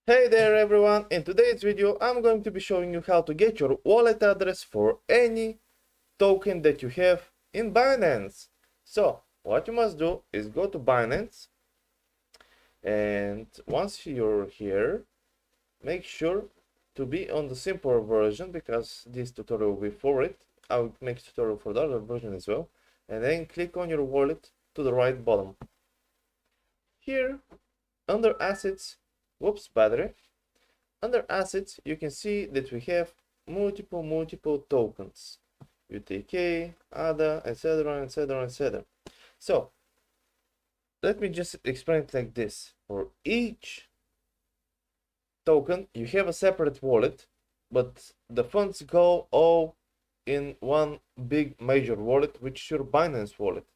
Hey there everyone, in today's video I'm going to be showing you how to get your wallet address for any token that you have in Binance. So what you must do is go to Binance, and once you're here, make sure to be on the simpler version because this tutorial will be for it. I'll make a tutorial for the other version as well, and then click on your wallet to the right bottom. Here under assets, battery. Under assets, you can see that we have multiple tokens, UTK, ADA, etc, etc, etc. So let me just explain it like this. For each token, you have a separate wallet, but the funds go all in one big major wallet, which is your Binance wallet.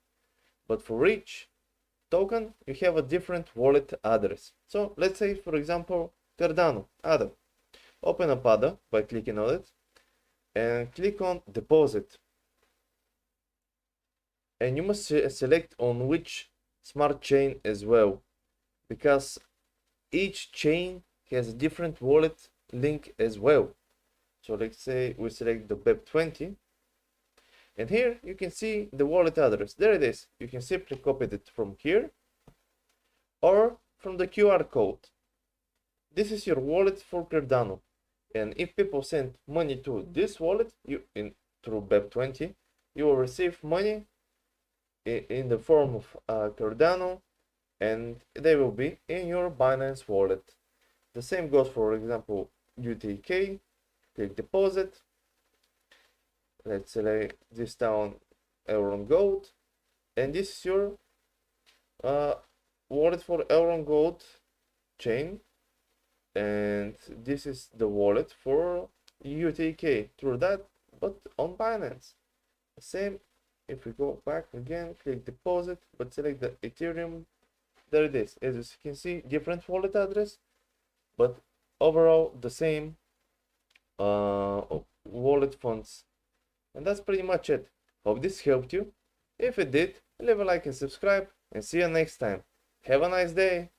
But for each token, you have a different wallet address. So let's say, for example, Cardano, ADA. Open up ADA by clicking on it and click on deposit. And you must select on which smart chain as well, because each chain has a different wallet link as well. So let's say we select the BEP20, and here you can see the wallet address. There it is. You can simply copy it from here or from the QR code. This is your wallet for Cardano, and if people send money to this wallet through BEP20, you will receive money in the form of Cardano, and they will be in your Binance wallet. The same goes for example UTK. Click deposit. Let's select this down Euron Gold, and this is your wallet for Euron Gold chain, and this is the wallet for UTK through that, but on Binance. The same if we go back again, click deposit, but select the Ethereum. There it is. As you can see, different wallet address, but overall the same wallet funds. And that's pretty much it. Hope this helped you. If it did, leave a like and subscribe, and see you next time. Have a nice day.